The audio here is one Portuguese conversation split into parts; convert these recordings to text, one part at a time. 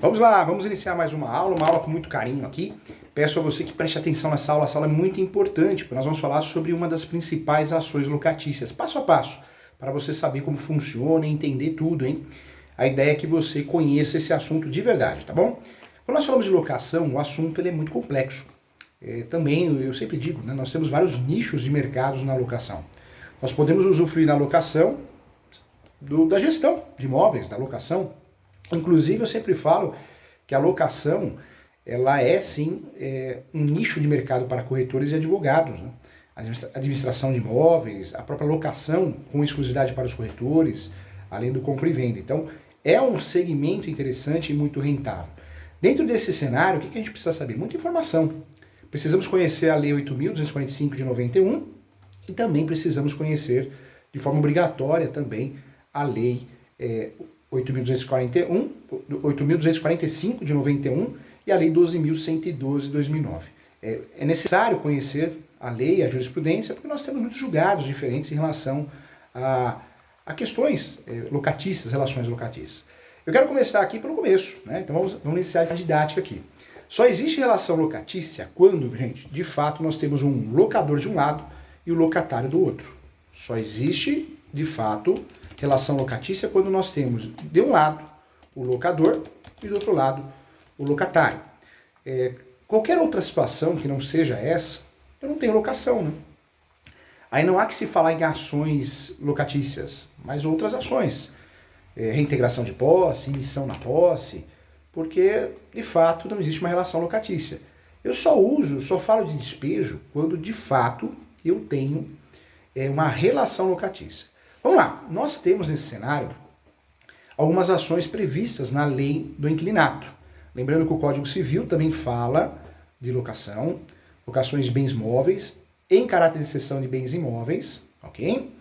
Vamos lá, vamos iniciar mais uma aula com muito carinho aqui. Peço a você que preste atenção nessa aula, essa aula é muito importante, porque nós vamos falar sobre uma das principais ações locatícias, passo a passo, para você saber como funciona e entender tudo, hein? A ideia é que você conheça esse assunto de verdade, tá bom? Quando nós falamos de locação, o assunto ele é muito complexo. Também, eu sempre digo, né, nós temos vários nichos de mercados na locação. Nós podemos usufruir na locação da gestão de imóveis, da locação. Inclusive, eu sempre falo que a locação, ela é sim um nicho de mercado para corretores e advogados, né? Administração de imóveis, a própria locação com exclusividade para os corretores, além do compra e venda. Então, é um segmento interessante e muito rentável. Dentro desse cenário, o que a gente precisa saber? Muita informação. Precisamos conhecer a Lei 8.245 de 91 e também precisamos conhecer de forma obrigatória também a Lei 8.245 de 91 e a Lei 12.112 de 2009. É necessário conhecer a lei, a jurisprudência, porque nós temos muitos julgados diferentes em relação a questões locatícias, relações locatícias. Eu quero começar aqui pelo começo, né? Então vamos iniciar a didática aqui. Só existe relação locatícia quando, gente, de fato nós temos um locador de um lado e o locatário do outro. Só existe, de fato, relação locatícia quando nós temos de um lado o locador e do outro lado o locatário. Qualquer outra situação que não seja essa, eu não tenho locação, né? Aí não há que se falar em ações locatícias, mas outras ações. Reintegração de posse, emissão na posse, porque de fato não existe uma relação locatícia. Eu só falo de despejo quando de fato eu tenho uma relação locatícia. Vamos lá, nós temos nesse cenário algumas ações previstas na lei do inquilinato. Lembrando que o Código Civil também fala de locação, locações de bens móveis, em caráter de cessão de bens imóveis, ok?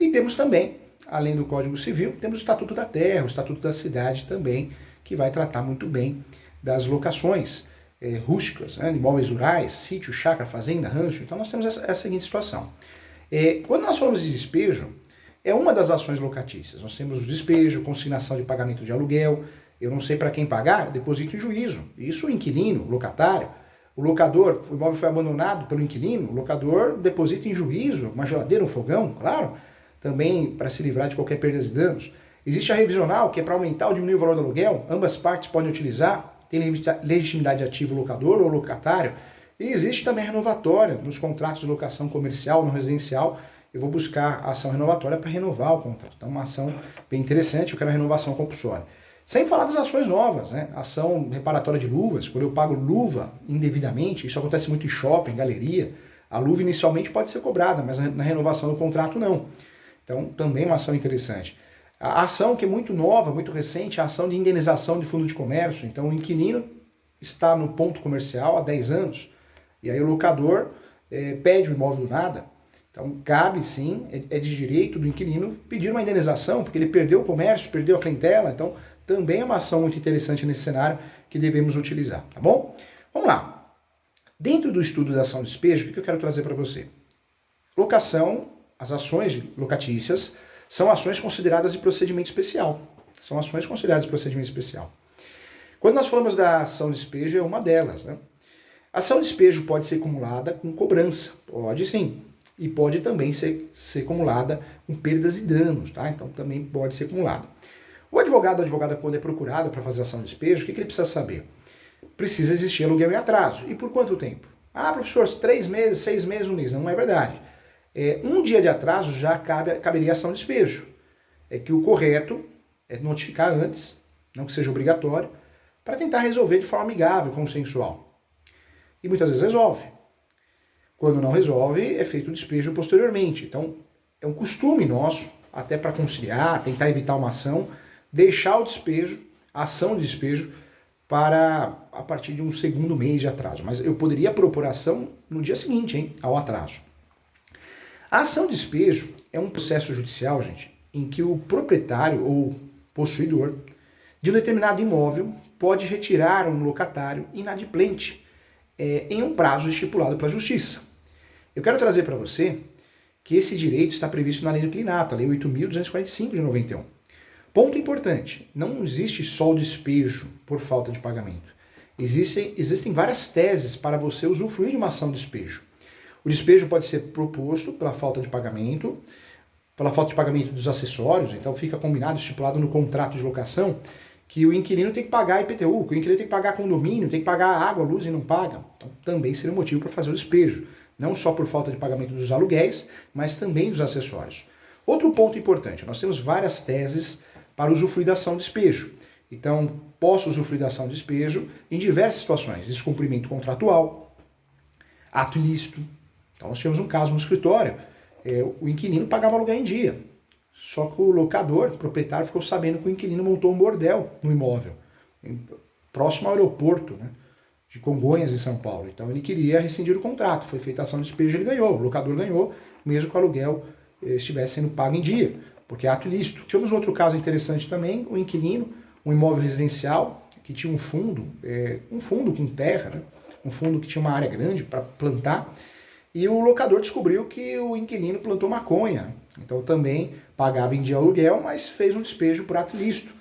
E temos também, além do Código Civil, temos o Estatuto da Terra, o Estatuto da Cidade também, que vai tratar muito bem das locações rústicas, né, de imóveis rurais, sítio, chácara, fazenda, rancho. Então nós temos essa seguinte situação. Quando nós falamos de despejo, é uma das ações locatícias. Nós temos o despejo, consignação de pagamento de aluguel, eu não sei para quem pagar, deposito em juízo. Isso o inquilino, o locatário, o locador, o imóvel foi abandonado pelo inquilino, o locador deposita em juízo, uma geladeira, um fogão, claro, também para se livrar de qualquer perda de danos. Existe a revisional, que é para aumentar ou diminuir o valor do aluguel, ambas partes podem utilizar, tem legitimidade ativa o locador ou o locatário, e existe também a renovatória nos contratos de locação comercial, não residencial. Eu vou buscar a ação renovatória para renovar o contrato. Então, uma ação bem interessante, eu quero a renovação compulsória. Sem falar das ações novas, né? Ação reparatória de luvas, quando eu pago luva indevidamente, isso acontece muito em shopping, galeria, a luva inicialmente pode ser cobrada, mas na renovação do contrato não. Então, também uma ação interessante. A ação que é muito nova, muito recente, é a ação de indenização de fundo de comércio. Então, o inquilino está no ponto comercial há 10 anos, e aí o locador pede o imóvel do nada. Então, cabe sim, é de direito do inquilino pedir uma indenização, porque ele perdeu o comércio, perdeu a clientela. Então, também é uma ação muito interessante nesse cenário que devemos utilizar, tá bom? Vamos lá. Dentro do estudo da ação de despejo, o que eu quero trazer para você? Locação, as ações locatícias, são ações consideradas de procedimento especial. São ações consideradas de procedimento especial. Quando nós falamos da ação de despejo, é uma delas, né? A ação de despejo pode ser acumulada com cobrança, pode sim. E pode também ser acumulada com perdas e danos, tá? Então também pode ser acumulada. O advogado ou advogada, quando é procurado para fazer ação de despejo, o que ele precisa saber? Precisa existir aluguel em atraso. E por quanto tempo? Ah, professor, 3 meses, 6 meses, 1 mês. Não é verdade. Um dia de atraso já caberia ação de despejo. É que o correto é notificar antes, não que seja obrigatório, para tentar resolver de forma amigável, consensual. E muitas vezes resolve. Quando não resolve, é feito o despejo posteriormente. Então, é um costume nosso, até para conciliar, tentar evitar uma ação, deixar o despejo, a ação de despejo, para a partir de um segundo mês de atraso. Mas eu poderia propor a ação no dia seguinte, hein, ao atraso. A ação de despejo é um processo judicial, gente, em que o proprietário ou possuidor de um determinado imóvel pode retirar um locatário inadimplente em um prazo estipulado pela Justiça. Eu quero trazer para você que esse direito está previsto na Lei do Inquilinato, a Lei 8.245 de 91. Ponto importante, não existe só o despejo por falta de pagamento. Existem várias teses para você usufruir de uma ação de despejo. O despejo pode ser proposto pela falta de pagamento dos acessórios, então fica combinado, estipulado no contrato de locação, que o inquilino tem que pagar IPTU, que o inquilino tem que pagar condomínio, tem que pagar água, luz e não paga. Então também seria um motivo para fazer o despejo, não só por falta de pagamento dos aluguéis, mas também dos acessórios. Outro ponto importante, nós temos várias teses para usufruir da ação de despejo. Então, posso usufruir da ação de despejo em diversas situações, descumprimento contratual, ato ilícito. Então nós tivemos um caso no escritório, o inquilino pagava aluguel em dia, só que o locador, o proprietário, ficou sabendo que o inquilino montou um bordel no imóvel, próximo ao aeroporto, né, de Congonhas, em São Paulo. Então ele queria rescindir o contrato, foi feita a ação de despejo, ele ganhou, o locador ganhou, mesmo que o aluguel estivesse sendo pago em dia, porque é ato ilícito. Tivemos outro caso interessante também, o inquilino, um imóvel residencial, que tinha um fundo com terra, né, um fundo que tinha uma área grande para plantar, e o locador descobriu que o inquilino plantou maconha. Então também pagava em dia aluguel, mas fez um despejo por ato ilícito.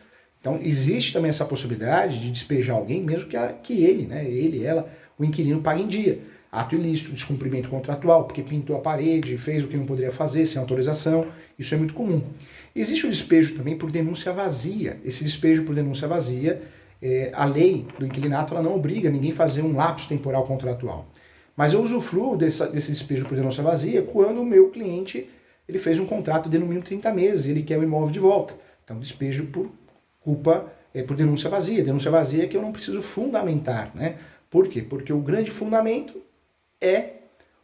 Então existe também essa possibilidade de despejar alguém, mesmo que ele, né, ele, ela, o inquilino pague em dia. Ato ilícito, descumprimento contratual, porque pintou a parede, fez o que não poderia fazer sem autorização, isso é muito comum. Existe o despejo também por denúncia vazia. Esse despejo por denúncia vazia, a lei do inquilinato ela não obriga ninguém a fazer um lapso temporal contratual. Mas eu usufruo desse despejo por denúncia vazia quando o meu cliente ele fez um contrato de no mínimo 30 meses, ele quer o imóvel de volta. Então despejo por por denúncia vazia. Denúncia vazia é que eu não preciso fundamentar, né? Por quê? Porque o grande fundamento é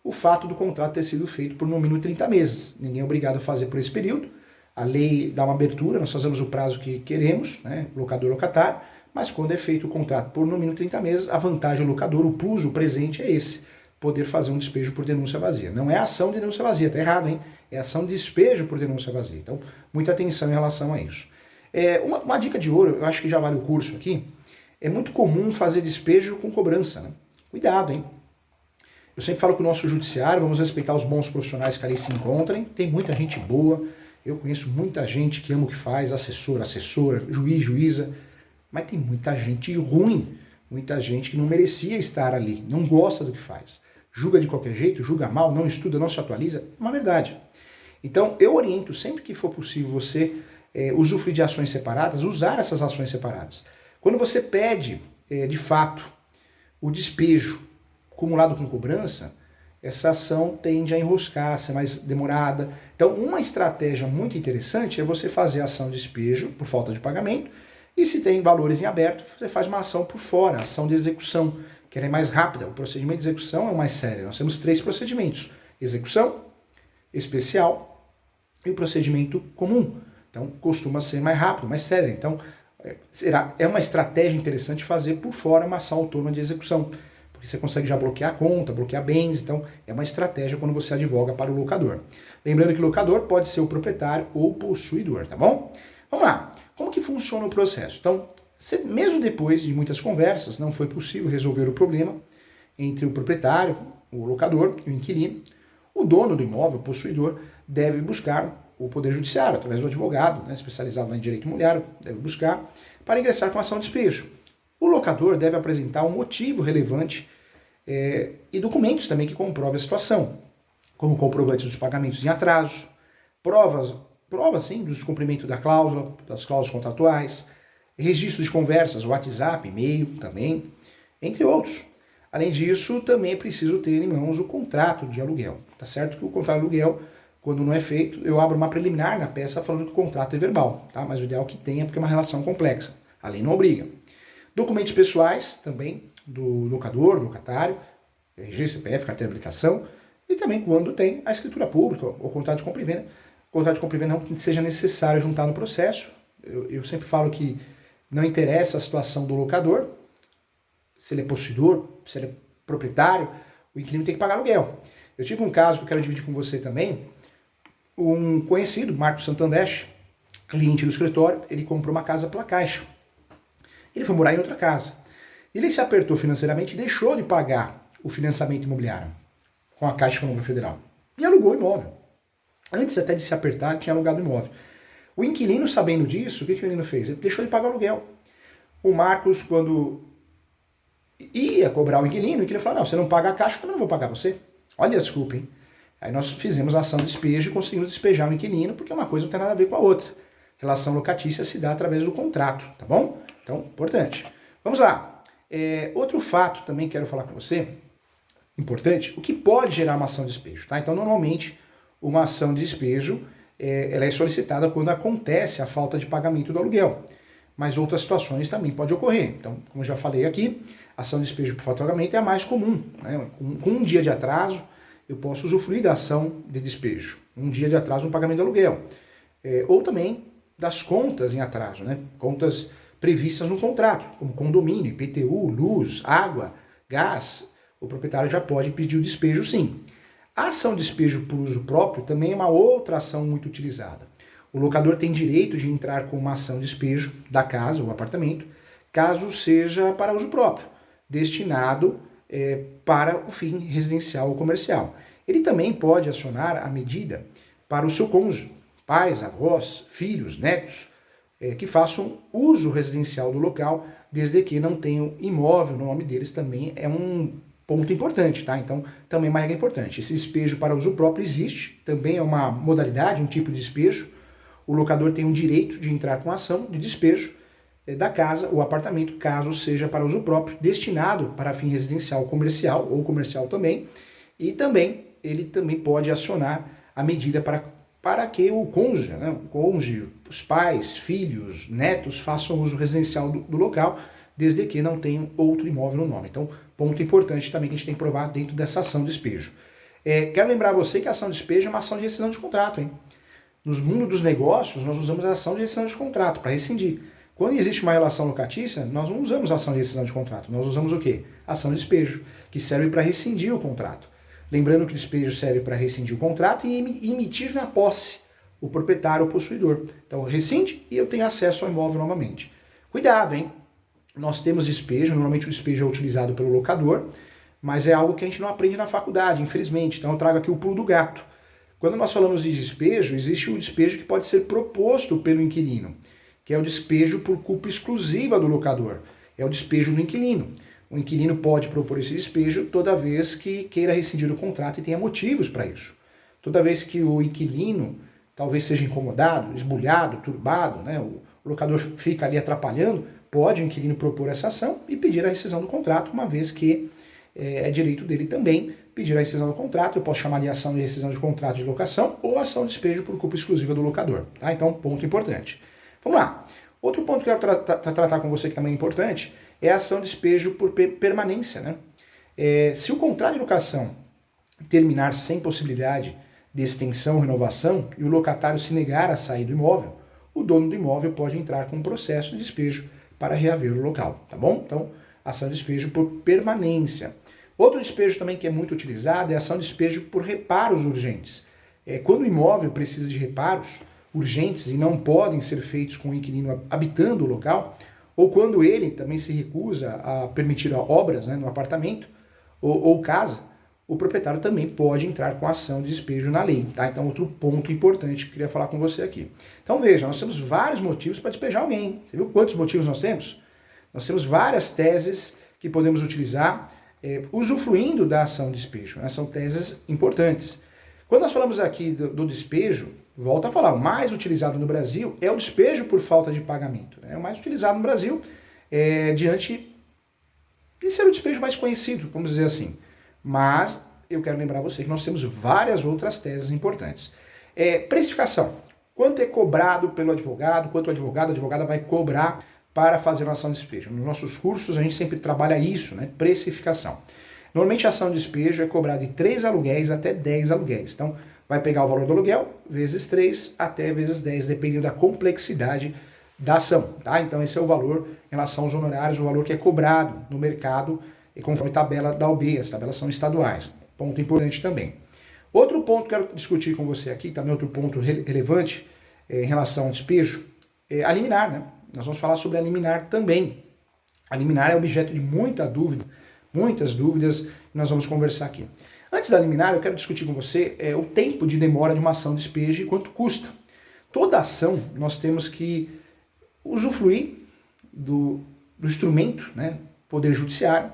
o fato do contrato ter sido feito por no mínimo 30 meses. Ninguém é obrigado a fazer por esse período. A lei dá uma abertura, nós fazemos o prazo que queremos, né? Locador, locatário, mas quando é feito o contrato por no mínimo 30 meses, a vantagem do locador, o plus, o presente é esse. Poder fazer um despejo por denúncia vazia. Não é ação de denúncia vazia, tá errado, hein? É ação de despejo por denúncia vazia. Então, muita atenção em relação a isso. Uma dica de ouro, eu acho que já vale o curso aqui, é muito comum fazer despejo com cobrança, né? Cuidado, hein? Eu sempre falo que o nosso judiciário, vamos respeitar os bons profissionais que ali se encontrem, tem muita gente boa, eu conheço muita gente que ama o que faz, assessora, juiz, juíza, mas tem muita gente ruim, muita gente que não merecia estar ali, não gosta do que faz. Julga de qualquer jeito, julga mal, não estuda, não se atualiza, é uma verdade. Então eu oriento, sempre que for possível você usufruir de ações separadas, usar essas ações separadas. Quando você pede, de fato, o despejo acumulado com cobrança, essa ação tende a enroscar, a ser mais demorada. Então uma estratégia muito interessante é você fazer a ação de despejo por falta de pagamento, e se tem valores em aberto, você faz uma ação por fora, ação de execução, que ela é mais rápida. O procedimento de execução é o mais sério. Nós temos 3 procedimentos: execução, especial e o procedimento comum. Então costuma ser mais rápido, mais sério. Então é uma estratégia interessante fazer por fora uma ação autônoma de execução, porque você consegue já bloquear a conta, bloquear bens. Então é uma estratégia quando você advoga para o locador. Lembrando que o locador pode ser o proprietário ou o possuidor, tá bom? Vamos lá. Como que funciona o processo? Então, mesmo depois de muitas conversas, não foi possível resolver o problema entre o proprietário, o locador e o inquilino, o dono do imóvel, o possuidor, deve buscar o Poder Judiciário, através do advogado, né, especializado em direito imobiliário, deve buscar para ingressar com ação de despejo. O locador deve apresentar um motivo relevante e documentos também que comprovem a situação, como comprovantes dos pagamentos em atraso, provas sim, do descumprimento da cláusula, das cláusulas contratuais, registro de conversas, WhatsApp, e-mail também, entre outros. Além disso, também é preciso ter em mãos o contrato de aluguel. Tá certo que o contrato de aluguel, quando não é feito, eu abro uma preliminar na peça falando que o contrato é verbal, tá? Mas o ideal é que tenha, porque é uma relação complexa. A lei não obriga. Documentos pessoais também, do locador, do locatário, RG, CPF, carteira de habilitação, e também quando tem a escritura pública ou contrato de compra e venda. Contrato de compra e venda não seja necessário juntar no processo. Eu sempre falo que não interessa a situação do locador, se ele é possuidor, se ele é proprietário, o inquilino tem que pagar aluguel. Eu tive um caso que eu quero dividir com você também. Um conhecido, Marcos Santander, cliente do escritório, ele comprou uma casa pela Caixa. Ele foi morar em outra casa. Ele se apertou financeiramente e deixou de pagar o financiamento imobiliário com a Caixa Econômica Federal. E alugou o imóvel. Antes até de se apertar, tinha alugado o imóvel. O inquilino, sabendo disso, o que o inquilino fez? Ele deixou de pagar o aluguel. O Marcos, quando ia cobrar o inquilino falou, não, você não paga a caixa, eu também não vou pagar você. Olha a desculpa, hein? Aí nós fizemos a ação de despejo e conseguimos despejar o inquilino, porque uma coisa não tem nada a ver com a outra. Relação locatícia se dá através do contrato, tá bom? Então, importante. Vamos lá. Outro fato também quero falar com você, importante, o que pode gerar uma ação de despejo, tá? Então, normalmente, uma ação de despejo, ela é solicitada quando acontece a falta de pagamento do aluguel. Mas outras situações também pode ocorrer. Então, como eu já falei aqui, a ação de despejo por falta de pagamento é a mais comum, né? Com um dia de atraso, eu posso usufruir da ação de despejo. Um dia de atraso no pagamento do aluguel. Ou também das contas em atraso, né? Contas previstas no contrato, como condomínio, IPTU, luz, água, gás. O proprietário já pode pedir o despejo, sim. A ação de despejo por uso próprio também é uma outra ação muito utilizada. O locador tem direito de entrar com uma ação de despejo da casa ou apartamento, caso seja para uso próprio, destinado para o fim residencial ou comercial. Ele também pode acionar a medida para o seu cônjuge, pais, avós, filhos, netos, que façam uso residencial do local, desde que não tenham imóvel no nome deles, também é um ponto importante, tá? Então, também é uma regra importante. Esse despejo para uso próprio existe, também é uma modalidade, um tipo de despejo. O locador tem o direito de entrar com ação de despejo da casa ou apartamento, caso seja para uso próprio, destinado para fim residencial comercial ou comercial também. E também, ele também pode acionar a medida para que o cônjuge, né, os pais, filhos, netos façam uso residencial do local, desde que não tenham outro imóvel no nome. Então, ponto importante também que a gente tem que provar dentro dessa ação de despejo. Quero lembrar você que a ação de despejo é uma ação de rescisão de contrato, hein? Nos mundos dos negócios, nós usamos a ação de rescisão de contrato para rescindir. Quando existe uma relação locatícia, nós não usamos a ação de rescisão de contrato, nós usamos o quê? A ação de despejo, que serve para rescindir o contrato. Lembrando que o despejo serve para rescindir o contrato e emitir na posse o proprietário ou possuidor. Então, rescinde e eu tenho acesso ao imóvel novamente. Cuidado, hein? Nós temos despejo, normalmente o despejo é utilizado pelo locador, mas é algo que a gente não aprende na faculdade, infelizmente. Então eu trago aqui o pulo do gato. Quando nós falamos de despejo, existe um despejo que pode ser proposto pelo inquilino, que é o despejo por culpa exclusiva do locador. É o despejo do inquilino. O inquilino pode propor esse despejo toda vez que queira rescindir o contrato e tenha motivos para isso. Toda vez que o inquilino talvez seja incomodado, esbulhado, turbado, né, o locador fica ali atrapalhando, pode o inquilino propor essa ação e pedir a rescisão do contrato, uma vez que é direito dele também pedir a rescisão do contrato. Eu posso chamar de ação de rescisão de contrato de locação ou ação de despejo por culpa exclusiva do locador. Tá? Então, ponto importante. Vamos lá. Outro ponto que eu quero tratar com você que também é importante é a ação de despejo por permanência. Né? Se o contrato de locação terminar sem possibilidade de extensão ou renovação e o locatário se negar a sair do imóvel, o dono do imóvel pode entrar com um processo de despejo para reaver o local, tá bom? Então, ação de despejo por permanência. Outro despejo também que é muito utilizado é a ação de despejo por reparos urgentes. Quando o imóvel precisa de reparos urgentes e não podem ser feitos com o inquilino habitando o local, ou quando ele também se recusa a permitir obras, né, no apartamento ou casa, o proprietário também pode entrar com ação de despejo na lei. Tá? Então, outro ponto importante que eu queria falar com você aqui. Então, veja, nós temos vários motivos para despejar alguém. Você viu quantos motivos nós temos? Nós temos várias teses que podemos utilizar usufruindo da ação de despejo. Né? São teses importantes. Quando nós falamos aqui do despejo, volto a falar, o mais utilizado no Brasil é o despejo por falta de pagamento. Né? O mais utilizado no Brasil diante de ser o despejo mais conhecido, vamos dizer assim. Mas eu quero lembrar você que nós temos várias outras teses importantes. Precificação. Quanto é cobrado pelo advogado, quanto a advogada vai cobrar para fazer uma ação de despejo. Nos nossos cursos a gente sempre trabalha isso, né? Precificação. Normalmente a ação de despejo é cobrada de 3 aluguéis até 10 aluguéis. Então vai pegar o valor do aluguel, vezes 3 até vezes 10, dependendo da complexidade da ação. Tá? Então esse é o valor em relação aos honorários, o valor que é cobrado no mercado, e conforme a tabela da OAB, as tabelas são estaduais. Ponto importante também. Outro ponto que eu quero discutir com você aqui, também outro ponto relevante em relação ao despejo, é a liminar, né? Nós vamos falar sobre a liminar também. A liminar é objeto de muitas dúvidas, que nós vamos conversar aqui. Antes da liminar, eu quero discutir com você o tempo de demora de uma ação de despejo e quanto custa. toda ação nós temos que usufruir do instrumento, né, Poder Judiciário,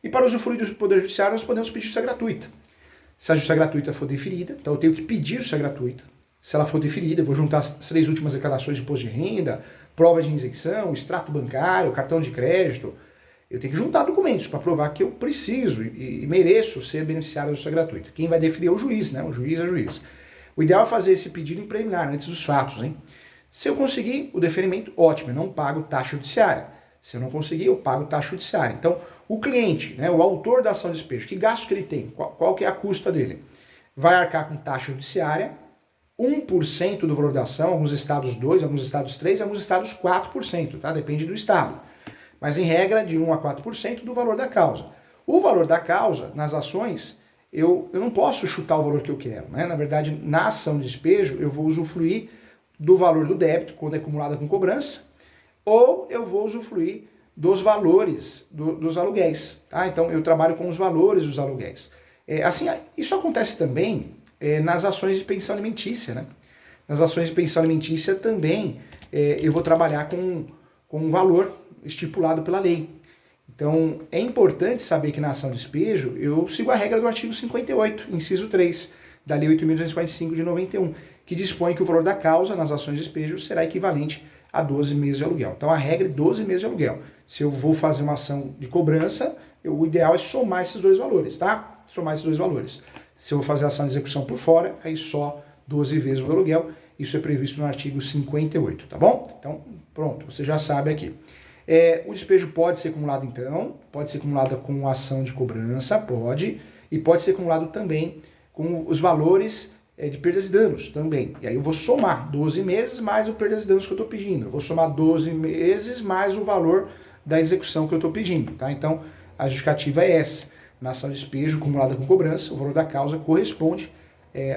e para usufruir do Poder Judiciário nós podemos pedir justiça gratuita. Se a justiça gratuita for deferida, então eu tenho que pedir justiça gratuita. Se ela for deferida, eu vou juntar as 3 últimas declarações de imposto de renda, prova de isenção, extrato bancário, cartão de crédito. Eu tenho que juntar documentos para provar que eu preciso e mereço ser beneficiário da justiça gratuita. Quem vai deferir é o juiz, né? O juiz é o juiz. O ideal é fazer esse pedido em preliminar, antes dos fatos, hein? Se eu conseguir o deferimento, ótimo, eu não pago taxa judiciária. Se eu não conseguir, eu pago taxa judiciária. Então, o cliente, né, o autor da ação de despejo, que gasto que ele tem, qual que é a custa dele? Vai arcar com taxa judiciária, 1% do valor da ação, alguns estados 2%, alguns estados 3%, alguns estados 4%, tá? Depende do estado. Mas em regra, de 1% a 4% do valor da causa. O valor da causa, nas ações, eu não posso chutar o valor que eu quero, né? Na verdade, na ação de despejo, eu vou usufruir do valor do débito, quando é acumulada com cobrança, ou eu vou usufruir dos valores dos aluguéis, tá? Então eu trabalho com os valores dos aluguéis. Assim, isso acontece também nas ações de pensão alimentícia, né? Nas ações de pensão alimentícia também eu vou trabalhar com um valor estipulado pela lei. Então é importante saber que na ação de despejo eu sigo a regra do artigo 58, inciso 3, da Lei 8.245 de 91, que dispõe que o valor da causa nas ações de despejo será equivalente a 12 meses de aluguel. Então a regra é 12 meses de aluguel. Se eu vou fazer uma ação de cobrança, o ideal é somar esses dois valores, tá? Somar esses dois valores. Se eu vou fazer ação de execução por fora, aí só 12 vezes o aluguel. Isso é previsto no artigo 58, tá bom? Então, pronto, você já sabe aqui. O despejo pode ser acumulado então, pode ser acumulado com ação de cobrança, pode, e pode ser acumulado também com os valores de perdas e danos também. E aí eu vou somar 12 meses mais o perdas e danos que eu estou pedindo. Eu vou somar 12 meses mais o valor da execução que eu estou pedindo, tá? Então, a justificativa é essa. Na ação de despejo acumulada com cobrança, o valor da causa corresponde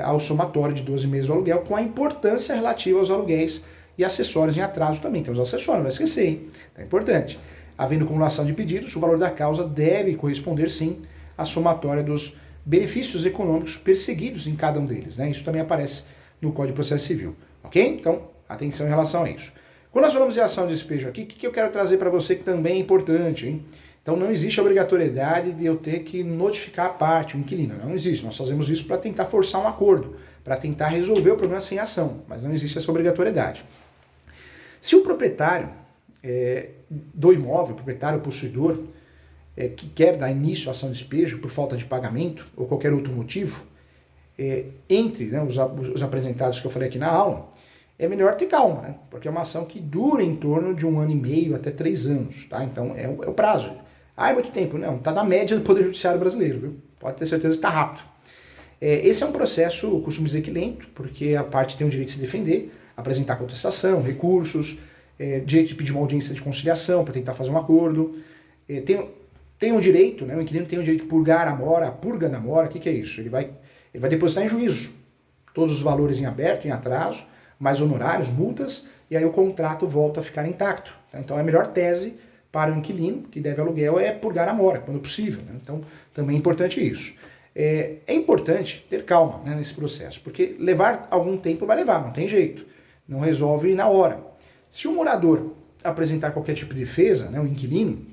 ao somatório de 12 meses do aluguel, com a importância relativa aos aluguéis e acessórios em atraso também. Tem os acessórios, não vai esquecer, hein? Então é importante. Havendo acumulação de pedidos, o valor da causa deve corresponder, sim, à somatória dos benefícios econômicos perseguidos em cada um deles, né? Isso também aparece no Código de Processo Civil, ok? Então, atenção em relação a isso. Quando nós falamos de ação de despejo aqui, o que eu quero trazer para você que também é importante, hein? Então não existe a obrigatoriedade de eu ter que notificar a parte, o inquilino, não existe. Nós fazemos isso para tentar forçar um acordo, para tentar resolver o problema sem ação, mas não existe essa obrigatoriedade. Se o proprietário do imóvel, o proprietário, o possuidor, que quer dar início à ação de despejo por falta de pagamento ou qualquer outro motivo, entre, né, os apresentados que eu falei aqui na aula, é melhor ter calma, né? Porque é uma ação que dura em torno de 1 ano e meio até 3 anos, tá? Então é o prazo. Ah, é muito tempo? Não, está na média do Poder Judiciário brasileiro, viu? Pode ter certeza que está rápido. Esse é um processo, eu costumo dizer que lento, porque a parte tem o direito de se defender, apresentar contestação, recursos, direito de pedir uma audiência de conciliação para tentar fazer um acordo. Tem um direito, né? O inquilino tem o direito de purgar a mora, a purga da mora. O que é isso? Ele vai depositar em juízo todos os valores em aberto, em atraso, mais honorários, multas, e aí o contrato volta a ficar intacto. Tá? Então a melhor tese para o inquilino que deve aluguel é purgar a mora, quando possível. Né? Então também é importante isso. É importante ter calma, né, nesse processo, porque levar algum tempo vai levar, não tem jeito. Não resolve na hora. Se o morador apresentar qualquer tipo de defesa, né, o inquilino,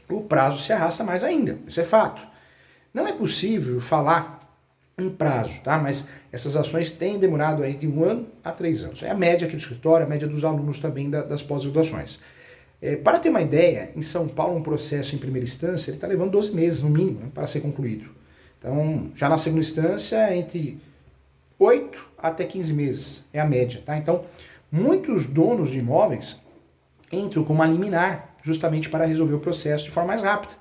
o prazo se arrasta mais ainda. Isso é fato. Não é possível falar em prazo, tá? Mas essas ações têm demorado aí de 1 ano a 3 anos. É a média aqui do escritório, a média dos alunos também das pós-graduações. Para ter uma ideia, em São Paulo, um processo em primeira instância, ele está levando 12 meses, no mínimo, né, para ser concluído. Então, já na segunda instância, entre 8 até 15 meses é a média, tá? Então, muitos donos de imóveis entram com uma liminar, justamente para resolver o processo de forma mais rápida.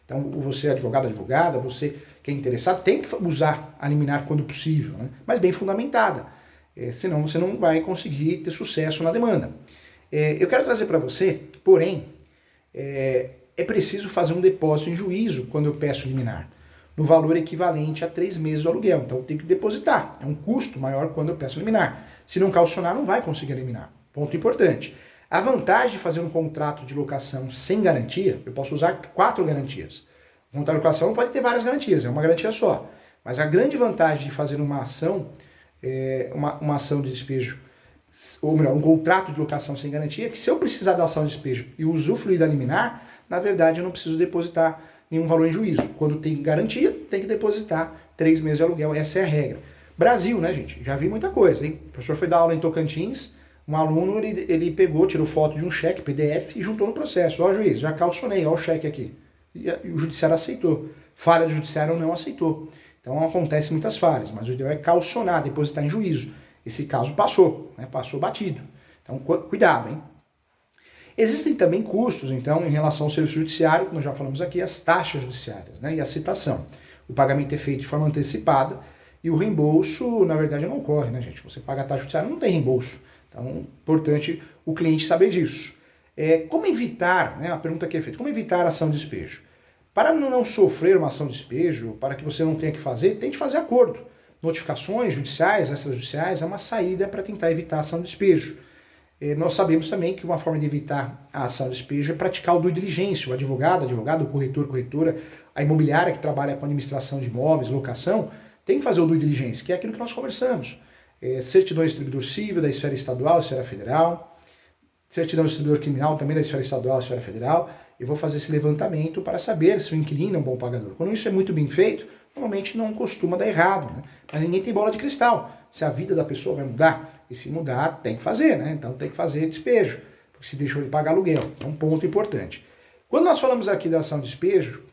Então, você advogado, advogada, você que é interessado, tem que usar a liminar quando possível, né? Mas bem fundamentada, senão você não vai conseguir ter sucesso na demanda. Eu quero trazer para você, porém, é preciso fazer um depósito em juízo quando eu peço liminar, no valor equivalente a 3 meses do aluguel. Então eu tenho que depositar, é um custo maior quando eu peço liminar. Se não calcionar, não vai conseguir eliminar. Ponto importante. A vantagem de fazer um contrato de locação sem garantia, eu posso usar 4 garantias. O contrato de locação não pode ter várias garantias, é uma garantia só. Mas a grande vantagem de fazer uma ação, uma ação de despejo ou melhor, um contrato de locação sem garantia, que se eu precisar da ação de despejo e usufruir da liminar, na verdade eu não preciso depositar nenhum valor em juízo. Quando tem garantia, tem que depositar 3 meses de aluguel, essa é a regra. Brasil, né, gente? Já vi muita coisa, hein? O professor foi dar aula em Tocantins, um aluno, ele pegou, tirou foto de um cheque, PDF, e juntou no processo. Ó, juiz, já calcionei, ó o cheque aqui. E o judiciário aceitou. Falha do judiciário não aceitou. Então acontece muitas falhas, mas o ideal é calcionar, depositar em juízo. Esse caso passou, né? Passou batido. Então cuidado, hein? Existem também custos, então, em relação ao serviço judiciário, nós já falamos aqui, as taxas judiciárias, né? E a citação. O pagamento é feito de forma antecipada e o reembolso, na verdade, não ocorre, né, gente? Você paga a taxa judiciária, não tem reembolso. Então, é importante o cliente saber disso. Como evitar, né, a pergunta que é feita, como evitar a ação de despejo? Para não sofrer uma ação de despejo, para que você não tenha que fazer, tente fazer acordo. Notificações judiciais, extrajudiciais, é uma saída para tentar evitar a ação de despejo. Nós sabemos também que uma forma de evitar a ação de despejo é praticar o due diligence, o advogado, o corretor, corretora, a imobiliária que trabalha com administração de imóveis, locação, tem que fazer o due diligence, que é aquilo que nós conversamos. Certidão de distribuidor civil da esfera estadual, esfera federal, certidão de distribuidor criminal também da esfera estadual, esfera federal, e vou fazer esse levantamento para saber se o inquilino é um bom pagador. Quando isso é muito bem feito, normalmente não costuma dar errado, né? Mas ninguém tem bola de cristal. Se a vida da pessoa vai mudar, e se mudar, tem que fazer, né? Então tem que fazer despejo, porque se deixou de pagar aluguel. É um ponto importante. Quando nós falamos aqui da ação de despejo,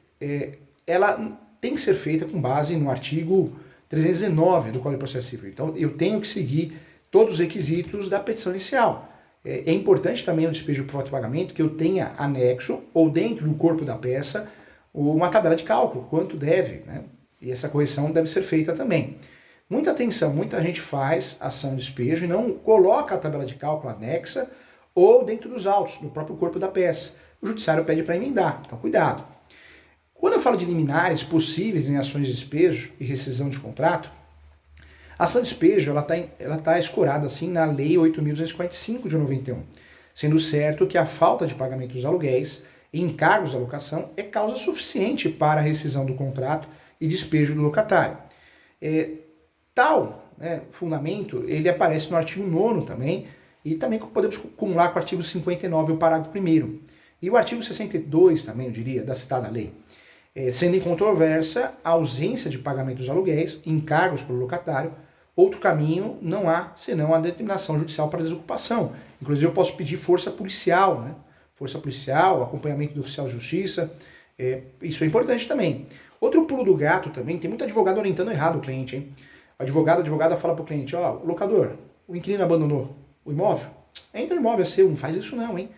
ela tem que ser feita com base no artigo 319 do Código de Processo Civil. Então eu tenho que seguir todos os requisitos da petição inicial. É importante também o despejo por falta de pagamento que eu tenha anexo ou dentro do corpo da peça uma tabela de cálculo, quanto deve, né? E essa correção deve ser feita também. Muita atenção, muita gente faz ação de despejo e não coloca a tabela de cálculo anexa ou dentro dos autos, do próprio corpo da peça. O judiciário pede para emendar, então cuidado. Quando eu falo de liminares possíveis em ações de despejo e rescisão de contrato, a ação de despejo ela tá escorada assim na Lei 8.245 de 91, sendo certo que a falta de pagamento dos aluguéis e encargos da locação é causa suficiente para a rescisão do contrato e despejo do locatário. Tal, né, fundamento, ele aparece no artigo 9º também, e também podemos acumular com o artigo 59, o parágrafo 1º. E o artigo 62 também, eu diria, da citada lei. Sendo incontroversa a ausência de pagamento dos aluguéis, encargos pelo locatário, outro caminho não há senão a determinação judicial para desocupação. Inclusive eu posso pedir força policial, né? Força policial, acompanhamento do oficial de justiça, isso é importante também. Outro pulo do gato também, tem muito advogado orientando errado o cliente, hein? O advogado, a advogada fala para o cliente, ó, o locador, o inquilino abandonou o imóvel, entra o imóvel, é seu, não faz isso não, hein?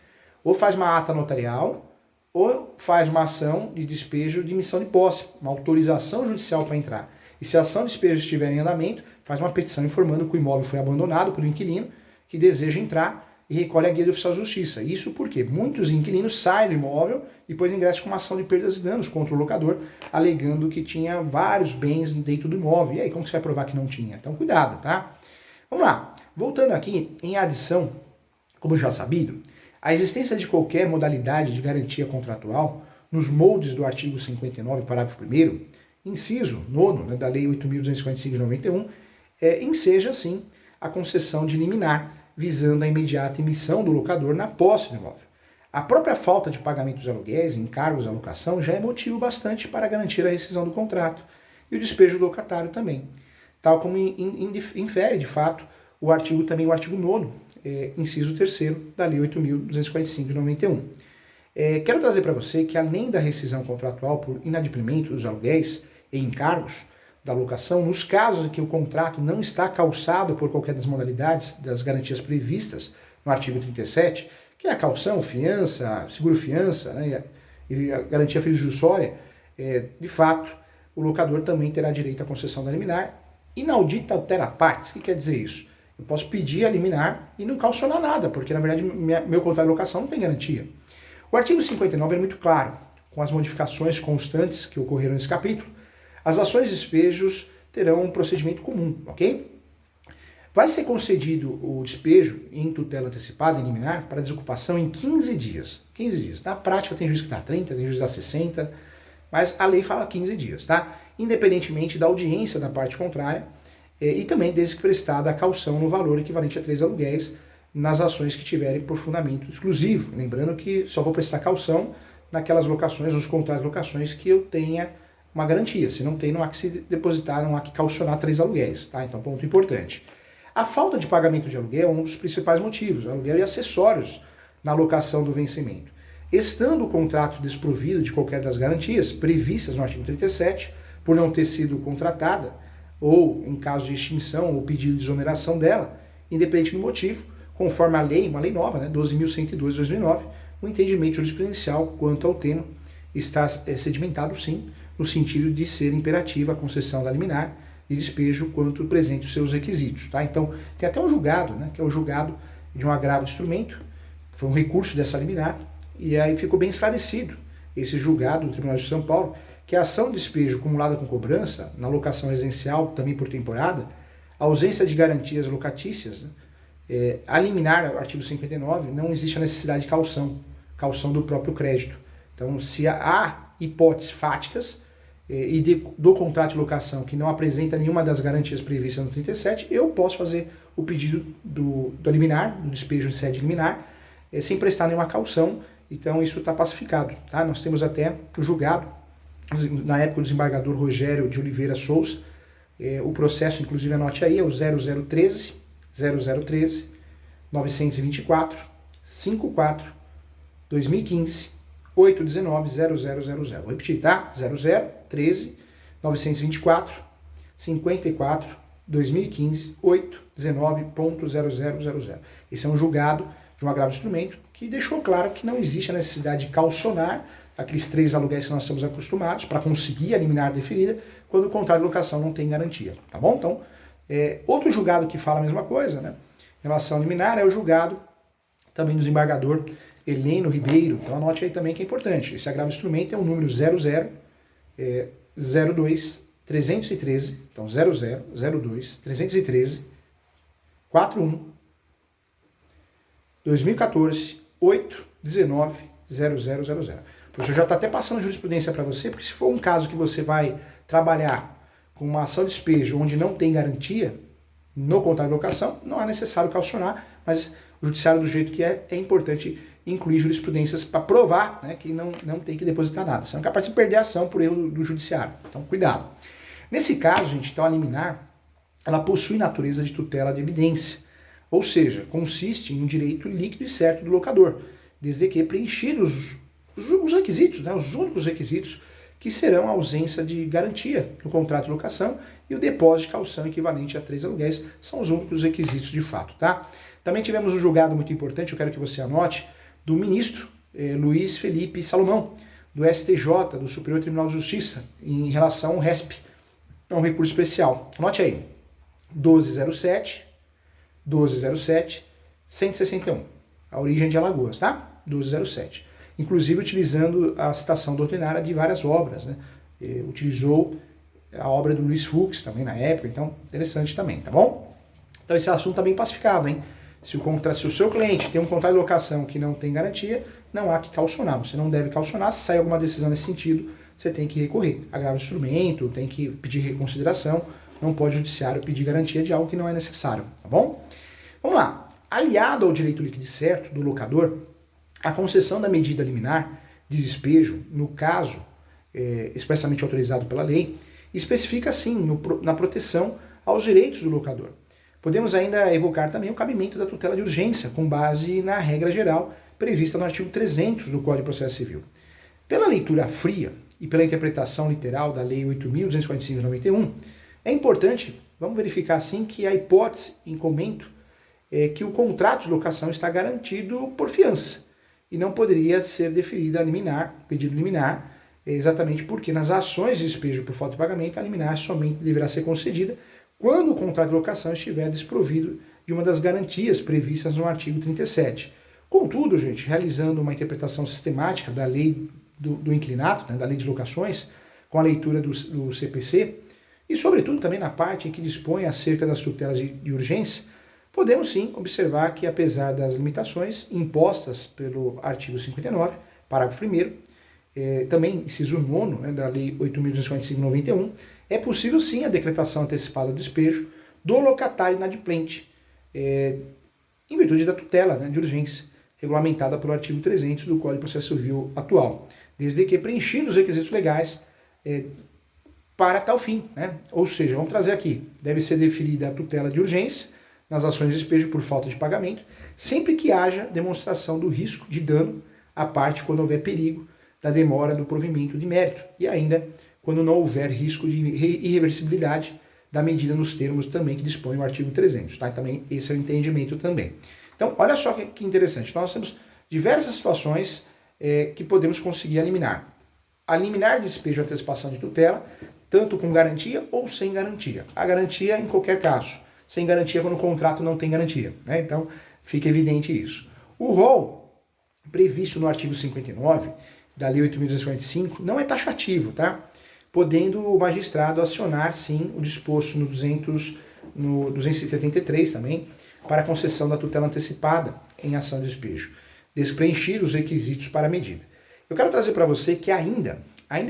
Ou faz uma ata notarial, ou faz uma ação de despejo de missão de posse, uma autorização judicial para entrar. E se a ação de despejo estiver em andamento, faz uma petição informando que o imóvel foi abandonado pelo inquilino, que deseja entrar e recolhe a guia do oficial de justiça. Isso porque muitos inquilinos saem do imóvel e depois ingressam com uma ação de perdas e danos contra o locador, alegando que tinha vários bens dentro do imóvel. E aí, como você vai provar que não tinha? Então, cuidado, tá? Vamos lá. Voltando aqui, em adição, como já sabido, a existência de qualquer modalidade de garantia contratual, nos moldes do artigo 59, parágrafo 1º, inciso 9º, né, da Lei 8.245 de 91, enseja, sim, a concessão de liminar, visando a imediata emissão do locador na posse do imóvel. A própria falta de pagamento dos aluguéis, encargos à locação, já é motivo bastante para garantir a rescisão do contrato e o despejo do locatário também, tal como infere, de fato, o artigo 9º, inciso 3º da Lei 8.245 de 91. Quero trazer para você que, além da rescisão contratual por inadimplemento dos aluguéis e encargos da locação, nos casos em que o contrato não está calçado por qualquer das modalidades das garantias previstas no artigo 37, que é a calção, fiança, seguro-fiança, né, e a garantia fiduciária, de fato, o locador também terá direito à concessão da liminar inaudita altera partes. O que quer dizer isso? Eu posso pedir a liminar e não calcionar nada, porque na verdade meu contrato de locação não tem garantia. O artigo 59 é muito claro, com as modificações constantes que ocorreram nesse capítulo. As ações de despejos terão um procedimento comum, ok? Vai ser concedido o despejo em tutela antecipada e liminar para desocupação em 15 dias. 15 dias. Na prática tem juiz que dá 30, tem juiz que dá 60, mas a lei fala 15 dias, tá? Independentemente da audiência da parte contrária, e também desde que prestada a caução no valor equivalente a 3 aluguéis nas ações que tiverem por fundamento exclusivo. Lembrando que só vou prestar caução naquelas locações, nos contratos de locações que eu tenha uma garantia. Se não tem, não há que se depositar, não há que caucionar 3 aluguéis. Tá? Então, ponto importante. A falta de pagamento de aluguel é um dos principais motivos, aluguel e acessórios na locação do vencimento. Estando o contrato desprovido de qualquer das garantias previstas no artigo 37, por não ter sido contratada, ou em caso de extinção ou pedido de exoneração dela, independente do motivo, conforme a lei, uma lei nova, né, 12.102 de 2009, o entendimento jurisprudencial quanto ao tema está sedimentado sim, no sentido de ser imperativa a concessão da liminar e despejo quanto presente os seus requisitos. Tá? Então, tem até um julgado, né, que é o julgado de um agravo de instrumento, que foi um recurso dessa liminar, e aí ficou bem esclarecido esse julgado do Tribunal de São Paulo, que a ação de despejo acumulada com cobrança, na locação residencial, também por temporada, ausência de garantias locatícias, né, a liminar, artigo 59, não existe a necessidade de caução do próprio crédito. Então, se há hipóteses fáticas do contrato de locação que não apresenta nenhuma das garantias previstas no 37, eu posso fazer o pedido do liminar, do despejo de sede liminar, sem prestar nenhuma caução. Então, isso está pacificado. Tá? Nós temos até o julgado, na época do desembargador Rogério de Oliveira Souza, o processo, inclusive, anote aí, é o 0013 924 54 2015 819 0000. Vou repetir, tá? 0013 924 54 2015 819.0000. Esse é um julgado de um agravo de instrumento que deixou claro que não existe a necessidade de caucionar aqueles 3 aluguéis que nós estamos acostumados para conseguir a liminar deferida quando o contrato de locação não tem garantia, tá bom? Então, outro julgado que fala a mesma coisa, né? Em relação à liminar é o julgado também do desembargador Heleno Ribeiro. Então anote aí também que é importante. Esse agravo de instrumento é o número 0002 313, então 0002 313 41 2014 819 0000. O professor já está até passando jurisprudência para você, porque se for um caso que você vai trabalhar com uma ação de despejo onde não tem garantia no contrato de locação, não é necessário caucionar, mas o judiciário do jeito que é importante incluir jurisprudências para provar, né, que não tem que depositar nada. Você não é capaz de perder a ação por erro do judiciário. Então, cuidado. Nesse caso, gente, então a liminar, ela possui natureza de tutela de evidência, ou seja, consiste em um direito líquido e certo do locador, desde que preenchidos os requisitos, né, os únicos requisitos que serão a ausência de garantia no contrato de locação e o depósito de caução equivalente a 3 aluguéis, são os únicos requisitos de fato, tá? Também tivemos um julgado muito importante, eu quero que você anote, do ministro Luiz Felipe Salomão, do STJ, do Superior Tribunal de Justiça, em relação ao RESP, é um recurso especial. Anote aí, 1207, 161, a origem de Alagoas, tá? 1207. Inclusive utilizando a citação doutrinária de várias obras, né? Utilizou a obra do Luiz Fux também na época, então interessante também, tá bom? Então esse assunto está bem pacificado, hein? Se o seu cliente tem um contrato de locação que não tem garantia, não há que caucionar. Você não deve caucionar. Se sair alguma decisão nesse sentido, você tem que recorrer. Agravo de instrumento, tem que pedir reconsideração. Não pode o judiciário pedir garantia de algo que não é necessário, tá bom? Vamos lá. Aliado ao direito líquido e certo do locador, a concessão da medida liminar de despejo, no caso expressamente autorizado pela lei, especifica, sim, na proteção aos direitos do locador. Podemos ainda evocar também o cabimento da tutela de urgência, com base na regra geral prevista no artigo 300 do Código de Processo Civil. Pela leitura fria e pela interpretação literal da Lei 8.245 de 91, é importante, vamos verificar assim, que a hipótese em comento é que o contrato de locação está garantido por fiança e não poderia ser deferida a liminar, pedido liminar, exatamente porque nas ações de despejo por falta de pagamento, a liminar somente deverá ser concedida quando o contrato de locação estiver desprovido de uma das garantias previstas no artigo 37. Contudo, gente, realizando uma interpretação sistemática da lei do inclinato, né, da lei de locações, com a leitura do CPC, e sobretudo também na parte em que dispõe acerca das tutelas de urgência, podemos sim observar que, apesar das limitações impostas pelo artigo 59, parágrafo 1º, também inciso 9, né, da Lei 8.245 de 91, é possível sim a decretação antecipada do despejo do locatário inadimplente, em virtude da tutela, né, de urgência, regulamentada pelo artigo 300 do Código de Processo Civil atual, desde que preenchidos os requisitos legais para tal fim, né? Ou seja, vamos trazer aqui, deve ser deferida a tutela de urgência nas ações de despejo por falta de pagamento, sempre que haja demonstração do risco de dano à parte quando houver perigo da demora do provimento de mérito e ainda quando não houver risco de irreversibilidade da medida nos termos também que dispõe o artigo 300, tá? Também esse é o entendimento também. Então, olha só que interessante, nós temos diversas situações que podemos conseguir eliminar. Eliminar despejo de antecipação de tutela, tanto com garantia ou sem garantia. A garantia em qualquer caso, sem garantia quando o contrato não tem garantia, né? Então, fica evidente isso. O rol previsto no artigo 59 da Lei 8.245 não é taxativo, tá? Podendo o magistrado acionar, sim, o disposto no 273 também, para a concessão da tutela antecipada em ação de despejo, despreenchidos os requisitos para a medida. Eu quero trazer para você que ainda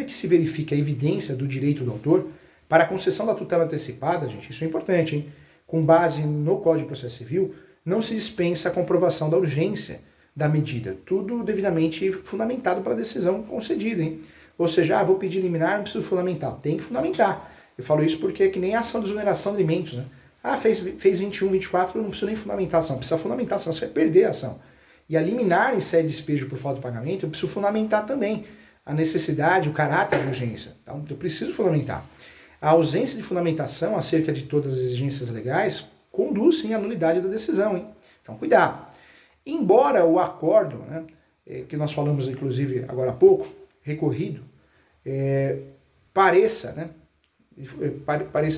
que se verifique a evidência do direito do autor, para a concessão da tutela antecipada, gente, isso é importante, hein? Com base no Código de Processo Civil, não se dispensa a comprovação da urgência da medida, tudo devidamente fundamentado para a decisão concedida, hein? Ou seja, vou pedir liminar, não preciso fundamentar. Tem que fundamentar. Eu falo isso porque é que nem a ação de exoneração de alimentos, né? Fez 21, 24, eu não preciso nem fundamentar a ação. Precisa fundamentar a ação, você vai perder a ação. E a liminar em sede de despejo por falta de pagamento, eu preciso fundamentar também a necessidade, o caráter de urgência. Então, eu preciso fundamentar. A ausência de fundamentação acerca de todas as exigências legais conduzem à nulidade da decisão, hein? Então, cuidado. Embora o acordo, né, que nós falamos inclusive agora há pouco, recorrido, pareça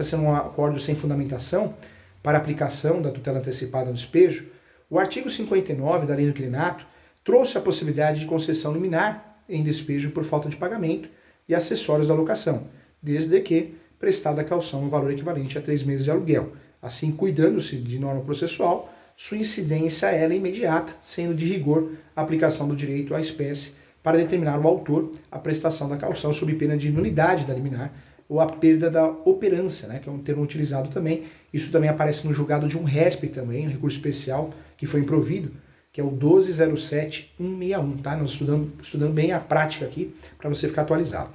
ser um acordo sem fundamentação para aplicação da tutela antecipada no despejo, o artigo 59 da Lei do Inquilinato trouxe a possibilidade de concessão liminar em despejo por falta de pagamento e acessórios da locação, desde que prestada a caução no valor equivalente a 3 meses de aluguel. Assim, cuidando-se de norma processual, sua incidência é imediata, sendo de rigor a aplicação do direito à espécie para determinar o autor a prestação da caução sob pena de nulidade da liminar ou a perda da operância, né, que é um termo utilizado também. Isso também aparece no julgado de um RESP também, um recurso especial que foi improvido, que é o 12.07.161, tá? Nós estudando bem a prática aqui para você ficar atualizado.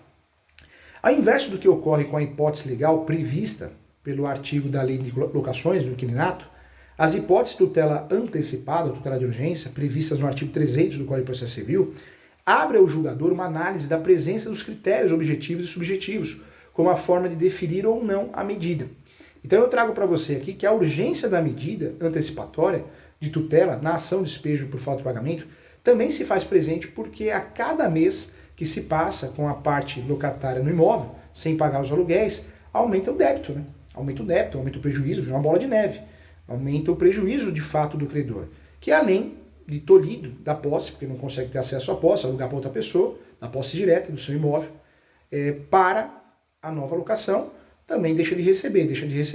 Ao inverso do que ocorre com a hipótese legal prevista pelo artigo da Lei de Locações, do Inquilinato, as hipóteses de tutela antecipada, tutela de urgência, previstas no artigo 300 do Código de Processo Civil, abre ao julgador uma análise da presença dos critérios objetivos e subjetivos, como a forma de definir ou não a medida. Então eu trago para você aqui que a urgência da medida antecipatória de tutela na ação de despejo por falta de pagamento também se faz presente porque a cada mês que se passa com a parte locatária no imóvel, sem pagar os aluguéis, aumenta o débito, né? Aumenta o débito, aumenta o prejuízo, vira uma bola de neve. Aumenta o prejuízo de fato do credor, que além de tolhido da posse, porque não consegue ter acesso à posse, alugar para outra pessoa, na posse direta do seu imóvel, para a nova locação, também deixa de receber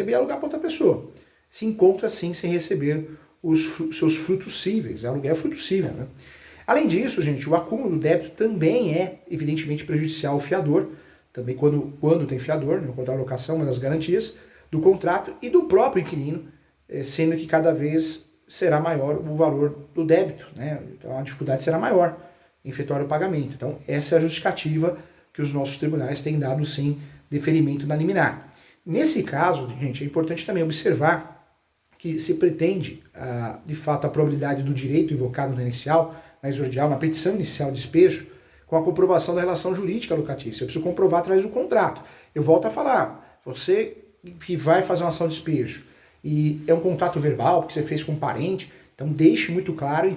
e alugar para outra pessoa. Se encontra assim sem receber os seus frutos cíveis, aluguel é fruto cível, né? Além disso, gente, o acúmulo do débito também é evidentemente prejudicial ao fiador, também quando tem fiador, no contrato de locação, uma das garantias do contrato e do próprio inquilino, sendo que cada vez será maior o valor do débito, né? Então a dificuldade será maior em efetuar o pagamento. Então essa é a justificativa que os nossos tribunais têm dado sim deferimento na liminar. Nesse caso, gente, é importante também observar que se pretende, de fato, a probabilidade do direito invocado na inicial, na exordial, na petição inicial de despejo, com a comprovação da relação jurídica locatícia. Eu preciso comprovar através do contrato. Eu volto a falar, você que vai fazer uma ação de despejo, e é um contrato verbal, que você fez com um parente, então deixe muito claro,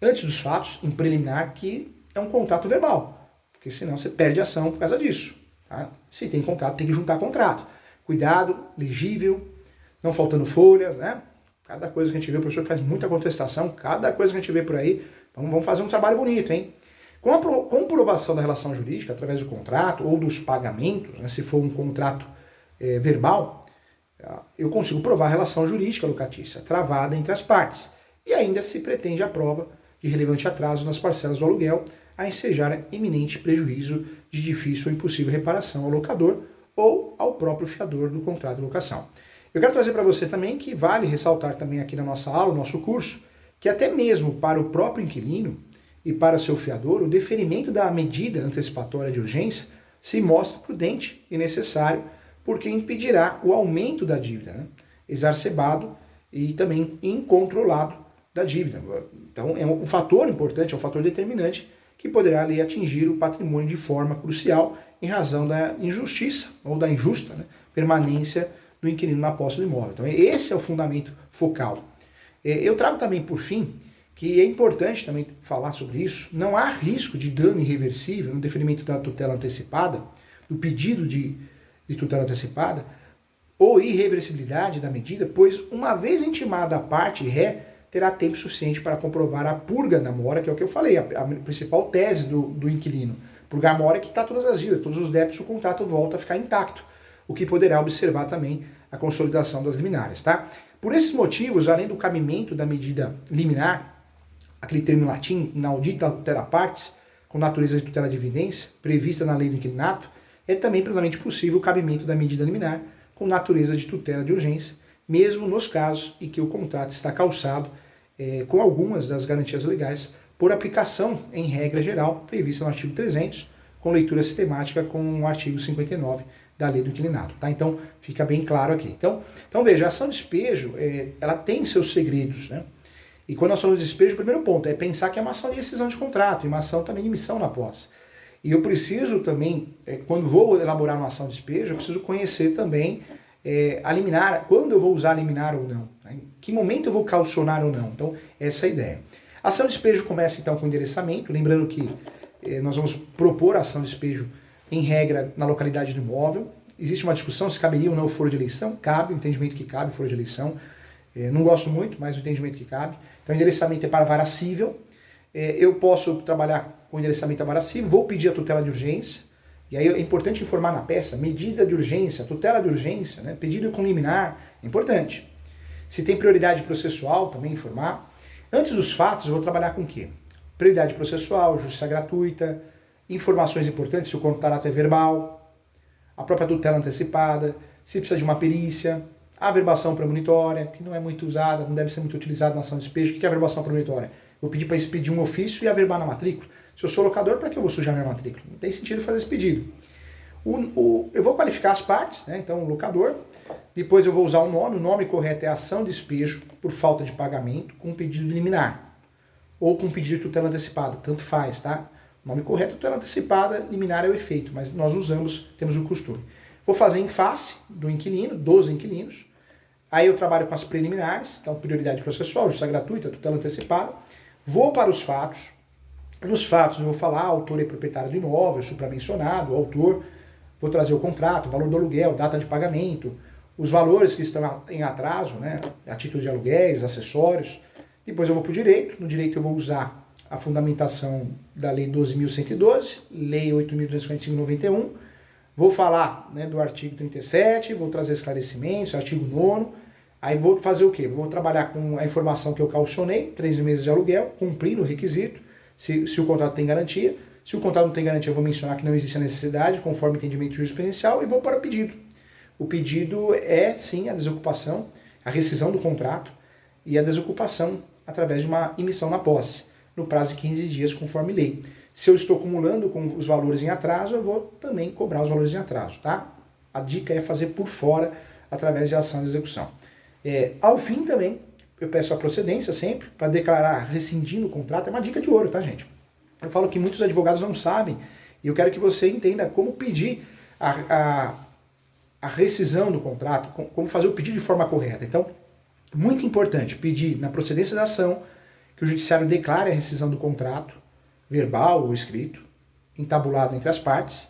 antes dos fatos, em preliminar, que é um contrato verbal, porque senão você perde a ação por causa disso. Tá? Se tem contrato, tem que juntar contrato. Cuidado, legível, não faltando folhas, né? Cada coisa que a gente vê, o professor faz muita contestação, cada coisa que a gente vê por aí, vamos fazer um trabalho bonito, hein? Com a comprovação da relação jurídica, através do contrato ou dos pagamentos, né, se for um contrato verbal, eu consigo provar a relação jurídica locatícia, travada entre as partes. E ainda se pretende a prova de relevante atraso nas parcelas do aluguel, a ensejar iminente prejuízo de difícil ou impossível reparação ao locador ou ao próprio fiador do contrato de locação. Eu quero trazer para você também que vale ressaltar também aqui na nossa aula, no nosso curso, que até mesmo para o próprio inquilino e para seu fiador, o deferimento da medida antecipatória de urgência se mostra prudente e necessário, porque impedirá o aumento da dívida, né? Exacerbado e também incontrolado da dívida. Então é um fator importante, é um fator determinante que poderá ali atingir o patrimônio de forma crucial em razão da injustiça ou da injusta, né, permanência do inquilino na posse do imóvel. Então esse é o fundamento focal. Eu trago também por fim que é importante também falar sobre isso. Não há risco de dano irreversível no deferimento da tutela antecipada, do pedido de tutela antecipada, ou irreversibilidade da medida, pois uma vez intimada a parte ré, terá tempo suficiente para comprovar a purga da mora, que é o que eu falei, a principal tese do inquilino. Purgar a mora é que está todas as dívidas, todos os débitos, o contrato volta a ficar intacto, o que poderá observar também a consolidação das liminares, tá? Por esses motivos, além do cabimento da medida liminar, aquele termo em latim, inaudita tutela partes, com natureza de tutela de evidência, prevista na lei do inquilinato, é também plenamente possível o cabimento da medida liminar, com natureza de tutela de urgência, mesmo nos casos em que o contrato está calçado com algumas das garantias legais por aplicação em regra geral prevista no artigo 300, com leitura sistemática com o artigo 59 da lei do inquilinato. Tá? Então fica bem claro aqui. Então veja, a ação de despejo ela tem seus segredos, né? E quando nós falamos de despejo, o primeiro ponto é pensar que é uma ação de rescisão de contrato e uma ação também de emissão na posse. E eu preciso também, quando vou elaborar uma ação de despejo, eu preciso conhecer também a liminar, quando eu vou usar a liminar ou não, né? Em que momento eu vou calcionar ou não. Então, essa é a ideia. A ação de despejo começa então com endereçamento, lembrando que nós vamos propor a ação de despejo em regra na localidade do imóvel. Existe uma discussão se caberia ou não o foro de eleição, cabe, o entendimento que cabe, o foro de eleição. Não gosto muito, mas o entendimento que cabe. Então, endereçamento é para vara cível. Eu posso trabalhar com endereçamento à vara cível, vou pedir a tutela de urgência. E aí é importante informar na peça, medida de urgência, tutela de urgência, né? Pedido com liminar, é importante. Se tem prioridade processual, também informar. Antes dos fatos, eu vou trabalhar com o quê? Prioridade processual, justiça gratuita, informações importantes, se o contrato é verbal, a própria tutela antecipada, se precisa de uma perícia, a averbação premonitória, que não é muito usada, não deve ser muito utilizada na ação de despejo. O que é a averbação premonitória? Vou pedir para expedir um ofício e averbar na matrícula. Se eu sou locador, para que eu vou sujar minha matrícula? Não tem sentido fazer esse pedido. Eu vou qualificar as partes, né? Então, o locador. Depois eu vou usar o nome correto é ação de despejo por falta de pagamento com pedido de liminar. Ou com pedido de tutela antecipada, tanto faz, tá? O nome correto é tutela antecipada, liminar é o efeito, mas nós temos o costume. Vou fazer em face do inquilino, dos inquilinos. Aí eu trabalho com as preliminares, então prioridade processual, justiça gratuita, tutela antecipada. Vou para os fatos. Nos fatos eu vou falar autor e proprietário do imóvel, supramencionado, autor, vou trazer o contrato, valor do aluguel, data de pagamento, os valores que estão em atraso, né, a título de aluguéis, acessórios. Depois eu vou para o direito, no direito eu vou usar a fundamentação da Lei 12.112, Lei 8.245/91, vou falar, né, do artigo 37, vou trazer esclarecimentos, artigo 9º, aí vou fazer o quê? Vou trabalhar com a informação que eu calcionei, 3 meses de aluguel, cumprindo o requisito, se o contrato tem garantia. Se o contrato não tem garantia, eu vou mencionar que não existe a necessidade, conforme entendimento jurisprudencial, e vou para o pedido. O pedido é, sim, a desocupação, a rescisão do contrato e a desocupação através de uma emissão na posse, no prazo de 15 dias, conforme lei. Se eu estou acumulando com os valores em atraso, eu vou também cobrar os valores em atraso, tá? A dica é fazer por fora, através de ação de execução. Ao fim também, eu peço a procedência sempre, para declarar rescindindo o contrato. É uma dica de ouro, tá, gente? Eu falo que muitos advogados não sabem, e eu quero que você entenda como pedir a rescisão do contrato, como fazer o pedido de forma correta. Então, muito importante pedir na procedência da ação que o judiciário declare a rescisão do contrato, verbal ou escrito, entabulado entre as partes,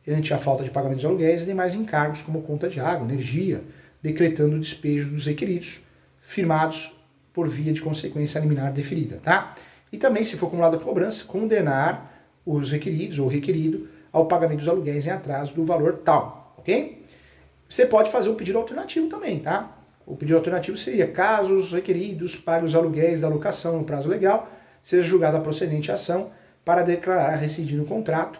ante a falta de pagamento de aluguéis e demais encargos como conta de água, energia, decretando o despejo dos requeridos, firmados por via de consequência liminar deferida, tá? E também, se for acumulada a cobrança, condenar os requeridos ou requerido ao pagamento dos aluguéis em atraso do valor tal, ok? Você pode fazer um pedido alternativo também, tá? O pedido alternativo seria, caso os requeridos paguem os aluguéis da locação no prazo legal, seja julgada procedente a ação para declarar rescindido o contrato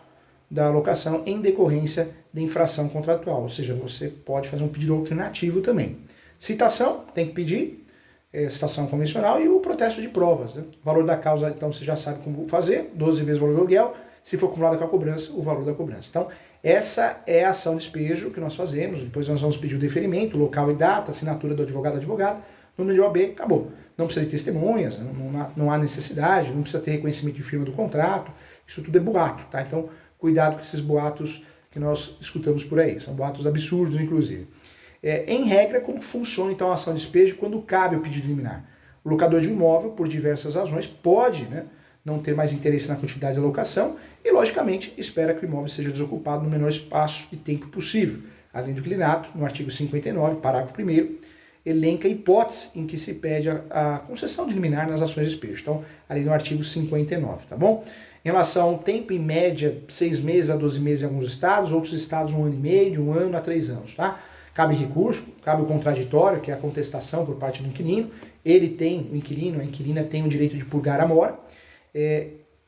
da locação em decorrência de infração contratual, ou seja, você pode fazer um pedido alternativo também. Citação, tem que pedir, citação convencional, e o protesto de provas. Né? O valor da causa, então, você já sabe como fazer, 12 vezes o valor do aluguel, se for acumulado com a cobrança, o valor da cobrança. Então, essa é a ação de despejo que nós fazemos, depois nós vamos pedir o deferimento, local e data, assinatura do advogado, número de OAB, acabou. Não precisa de testemunhas, não há necessidade, não precisa ter reconhecimento de firma do contrato, isso tudo é boato, tá? Então, cuidado com esses boatos que nós escutamos por aí, são boatos absurdos, inclusive. Em regra, como funciona então a ação de despejo quando cabe o pedido liminar? O locador de um imóvel, por diversas razões, pode, né, não ter mais interesse na quantidade da locação e, logicamente, espera que o imóvel seja desocupado no menor espaço e tempo possível. Além do inquilinato, no artigo 59, parágrafo 1º, elenca a hipótese em que se pede a concessão de liminar nas ações de despejo. Então, ali no artigo 59, tá bom? Em relação ao tempo, em média, 6 meses a 12 meses em alguns estados, outros estados 1 ano e meio, de 1 ano a 3 anos, tá? Cabe recurso, cabe o contraditório, que é a contestação por parte do inquilino. Ele tem, o inquilino, a inquilina tem o direito de purgar a mora.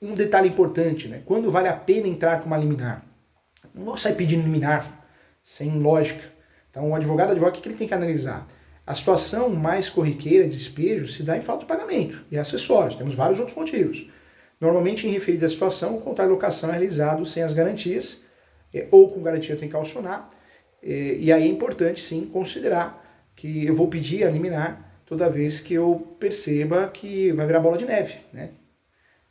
Um detalhe importante, né? Quando vale a pena entrar com uma liminar? Não vou sair pedindo liminar, sem lógica. Então o advogado, o que ele tem que analisar? A situação mais corriqueira de despejo se dá em falta de pagamento e acessórios. Temos vários outros motivos. Normalmente, em referida à situação, o contrato de locação é realizado sem as garantias, ou com garantia tem que calcionar. E aí é importante, sim, considerar que eu vou pedir a liminar toda vez que eu perceba que vai virar bola de neve, né?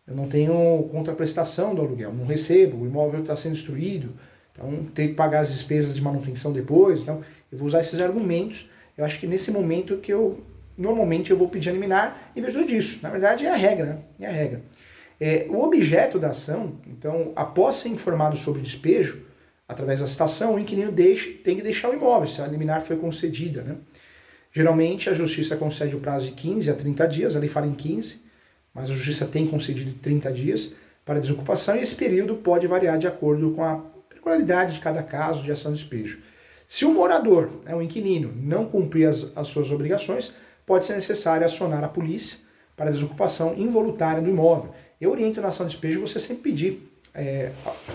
Eu não tenho contraprestação do aluguel, não recebo, o imóvel está sendo destruído, então tem que pagar as despesas de manutenção depois. Então, eu vou usar esses argumentos. Eu acho que nesse momento que normalmente eu vou pedir a liminar em virtude disso. Na verdade, é a regra, né? É a regra. O objeto da ação, então, após ser informado sobre o despejo, através da citação, o inquilino tem que deixar o imóvel, se a liminar foi concedida, né? Geralmente, a justiça concede o prazo de 15 a 30 dias, a lei fala em 15, mas a justiça tem concedido 30 dias para desocupação, e esse período pode variar de acordo com a peculiaridade de cada caso de ação de despejo. Se o morador, o inquilino, não cumprir as suas obrigações, pode ser necessário acionar a polícia para a desocupação involuntária do imóvel. Eu oriento na ação de despejo você sempre pedir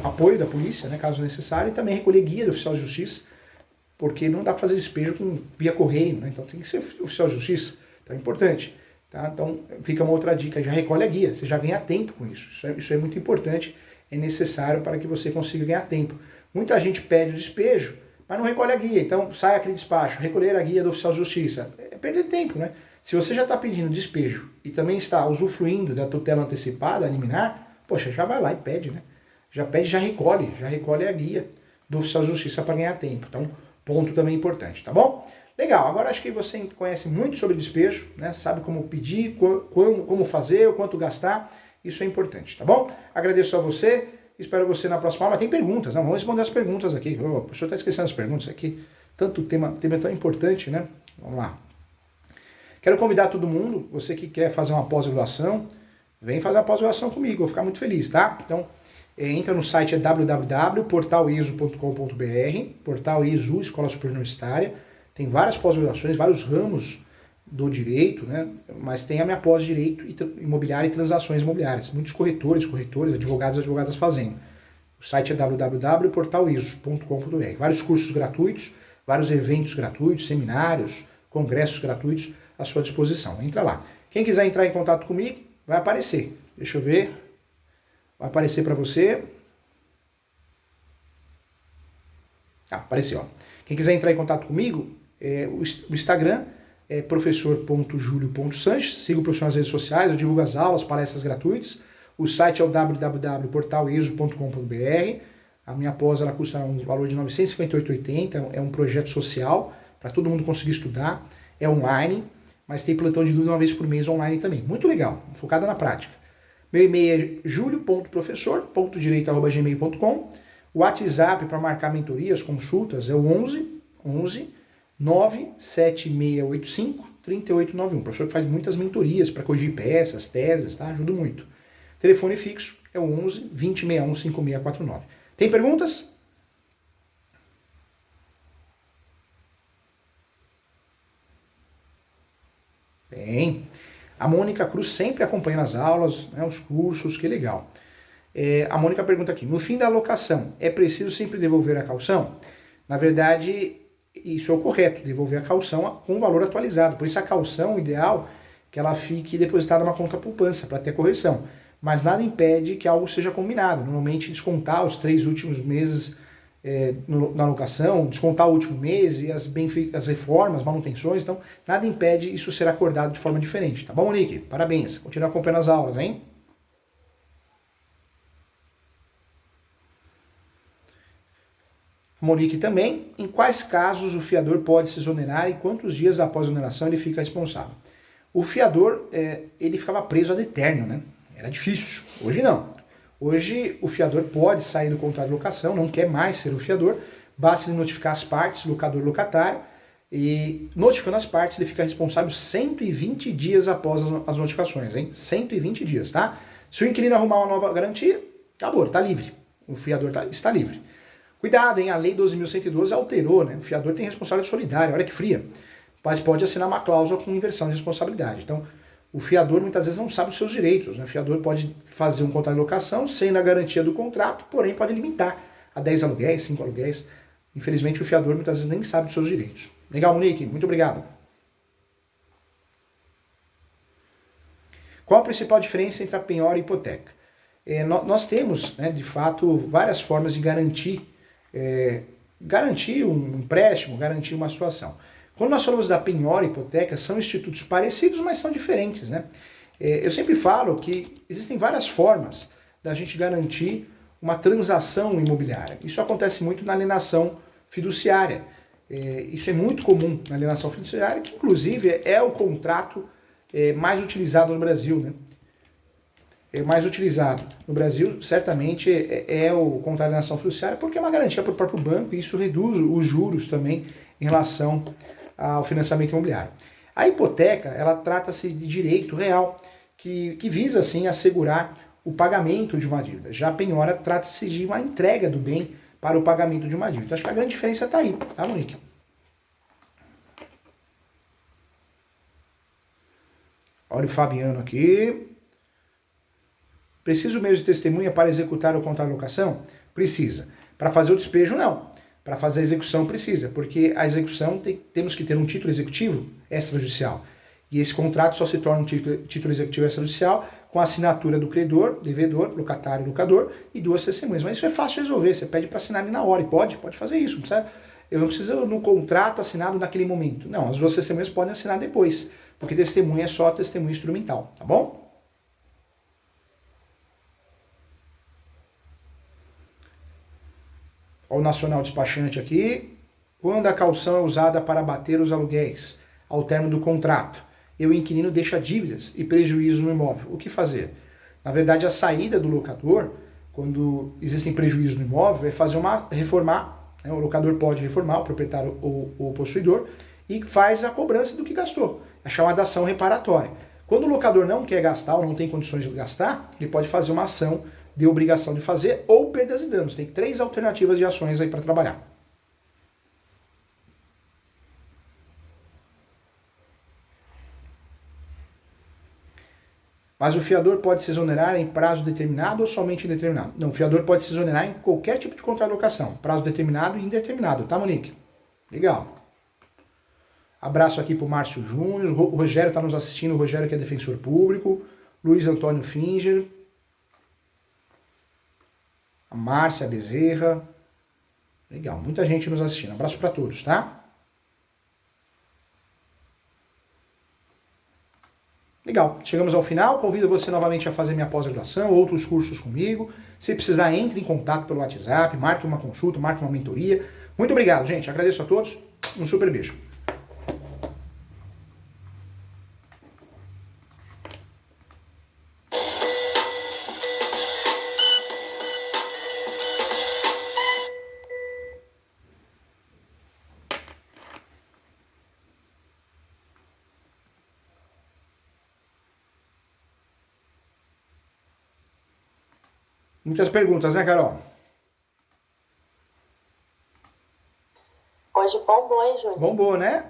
apoio da polícia, né, caso necessário, e também recolher guia do oficial de justiça, porque não dá para fazer despejo via correio, né, então tem que ser oficial de justiça, então é importante. Tá? Então fica uma outra dica, já recolhe a guia, você já ganha tempo com isso. Isso é muito importante, é necessário para que você consiga ganhar tempo. Muita gente pede o despejo, mas não recolhe a guia, então sai aquele despacho, recolher a guia do oficial de justiça, é perder tempo, né? Se você já está pedindo despejo e também está usufruindo da tutela antecipada, a liminar, poxa, já vai lá e pede, né? Já pede, já recolhe a guia do oficial de justiça para ganhar tempo. Então, ponto também importante, tá bom? Legal, agora acho que você conhece muito sobre despejo, né? Sabe como pedir, como fazer, o quanto gastar, isso é importante, tá bom? Agradeço a você, espero você na próxima aula. Tem perguntas, não? Vamos responder as perguntas aqui. O professor está esquecendo as perguntas aqui, tanto tema é tão importante, né? Vamos lá. Quero convidar todo mundo, você que quer fazer uma pós-graduação, vem fazer a pós-graduação comigo, vou ficar muito feliz, tá? Então, entra no site www.portaliso.com.br, Portal ISU, Escola Superior Universitária, tem várias pós-graduações, vários ramos do direito, né? Mas tem a minha pós de Direito Imobiliário e Transações Imobiliárias, muitos corretores, advogadas fazendo. O site é www.portaliso.com.br, vários cursos gratuitos, vários eventos gratuitos, seminários, congressos gratuitos à sua disposição. Entra lá. Quem quiser entrar em contato comigo, vai aparecer. Deixa eu ver. Vai aparecer para você. Apareceu. Ó. Quem quiser entrar em contato comigo, o Instagram é professor.julio.sanches. Siga o professor nas redes sociais, eu divulgo as aulas, palestras gratuitas. O site é o www.portaleso.com.br. A minha pós ela custa um valor de R$ 958,80. É um projeto social para todo mundo conseguir estudar. É online, mas tem plantão de dúvida uma vez por mês online também. Muito legal, focada na prática. Meu e-mail é julio.professor.direito@gmail.com. O WhatsApp para marcar mentorias, consultas é o 11 97685 3891. O professor que faz muitas mentorias para corrigir peças, teses, tá? Ajuda muito. Telefone fixo é o 11 2061 5649. Tem perguntas? Bem, a Mônica Cruz sempre acompanha as aulas, né, os cursos, que legal. A Mônica pergunta aqui, no fim da locação, é preciso sempre devolver a caução? Na verdade, isso é o correto, devolver a caução com o valor atualizado. Por isso a caução, o ideal, que ela fique depositada numa conta poupança para ter correção. Mas nada impede que algo seja combinado. Normalmente descontar os 3 últimos meses na locação, descontar o último mês e as reformas, manutenções, então nada impede isso ser acordado de forma diferente. Tá bom, Monique? Parabéns. Continua acompanhando as aulas, hein? Monique também, em quais casos o fiador pode se exonerar e quantos dias após a exoneração ele fica responsável? O fiador, ele ficava preso ad eterno, né? Era difícil. Hoje não. Hoje o fiador pode sair do contrato de locação, não quer mais ser o fiador, basta ele notificar as partes, locador e locatário, e notificando as partes ele fica responsável 120 dias após as notificações, hein? 120 dias, tá? Se o inquilino arrumar uma nova garantia, acabou, tá livre. O fiador está livre. Cuidado, hein? A Lei 12.112 alterou, né? O fiador tem responsabilidade solidária, olha que fria. Mas pode assinar uma cláusula com inversão de responsabilidade. Então, o fiador muitas vezes não sabe os seus direitos, né? O fiador pode fazer um contrato de locação sem a garantia do contrato, porém pode limitar a 10 aluguéis, 5 aluguéis. Infelizmente, o fiador muitas vezes nem sabe dos seus direitos. Legal, Monique? Muito obrigado. Qual a principal diferença entre a penhora e a hipoteca? Nós temos, né, de fato, várias formas de garantir um empréstimo, garantir uma situação. Quando nós falamos da penhora e hipoteca, são institutos parecidos, mas são diferentes, né? Eu sempre falo que existem várias formas da gente garantir uma transação imobiliária. Isso acontece muito na alienação fiduciária. Isso é muito comum na alienação fiduciária, que inclusive é o contrato mais utilizado no Brasil, né? Mais utilizado no Brasil, certamente, é o contrato de alienação fiduciária, porque é uma garantia para o próprio banco e isso reduz os juros também em relação ao financiamento imobiliário. A hipoteca, ela trata-se de direito real, que visa, assim, assegurar o pagamento de uma dívida. Já a penhora trata-se de uma entrega do bem para o pagamento de uma dívida. Então, acho que a grande diferença está aí, tá, Monique? Olha o Fabiano aqui. Preciso mesmo de testemunha para executar o contrato de locação? Precisa. Para fazer o despejo, não. Para fazer a execução, precisa, porque a execução temos que ter um título executivo extrajudicial. E esse contrato só se torna um título executivo extrajudicial com a assinatura do credor, devedor, locatário e locador e 2 testemunhas. Mas isso é fácil de resolver, você pede para assinar ali na hora e pode fazer isso. Eu não preciso no contrato assinado naquele momento. Não, as 2 testemunhas podem assinar depois, porque testemunha é só testemunha instrumental, tá bom? Olha o Nacional Despachante aqui. Quando a caução é usada para abater os aluguéis ao término do contrato e o inquilino deixa dívidas e prejuízos no imóvel, o que fazer? Na verdade, a saída do locador, quando existem prejuízos no imóvel, é reformar, né? O locador pode reformar, o proprietário ou o possuidor, e faz a cobrança do que gastou. É chamada ação reparatória. Quando o locador não quer gastar ou não tem condições de gastar, ele pode fazer uma ação de obrigação de fazer ou perdas e danos. Tem 3 alternativas de ações aí para trabalhar. Mas o fiador pode se exonerar em prazo determinado ou somente indeterminado? Não, o fiador pode se exonerar em qualquer tipo de contrato de locação. Prazo determinado e indeterminado, tá, Monique? Legal. Abraço aqui pro Márcio Júnior, o Rogério está nos assistindo, o Rogério que é defensor público, Luiz Antônio Finger, a Márcia Bezerra. Legal, muita gente nos assistindo. Abraço para todos, tá? Legal, chegamos ao final. Convido você novamente a fazer minha pós-graduação, outros cursos comigo. Se precisar, entre em contato pelo WhatsApp, marque uma consulta, marque uma mentoria. Muito obrigado, gente. Agradeço a todos. Um super beijo. Muitas perguntas, né, Carol? Hoje bombou, hein, Júlio? Bombou, né?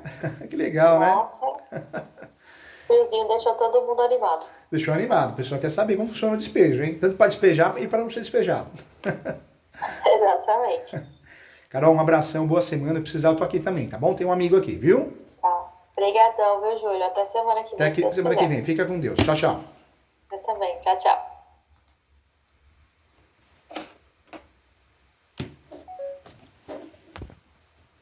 Que legal, Nossa. né? friozinho deixou todo mundo animado. Deixou animado. O pessoal quer saber como funciona o despejo, hein? Tanto para despejar e para não ser despejado. Exatamente. Carol, um abração, boa semana. Precisar, eu tô aqui também, tá bom? Tem um amigo aqui, viu? Tá. Obrigadão, viu, Júlio? Até semana que Até vem, se aqui Deus semana que quiser. vem. Fica com Deus. Tchau, tchau. Eu também. Tchau, tchau.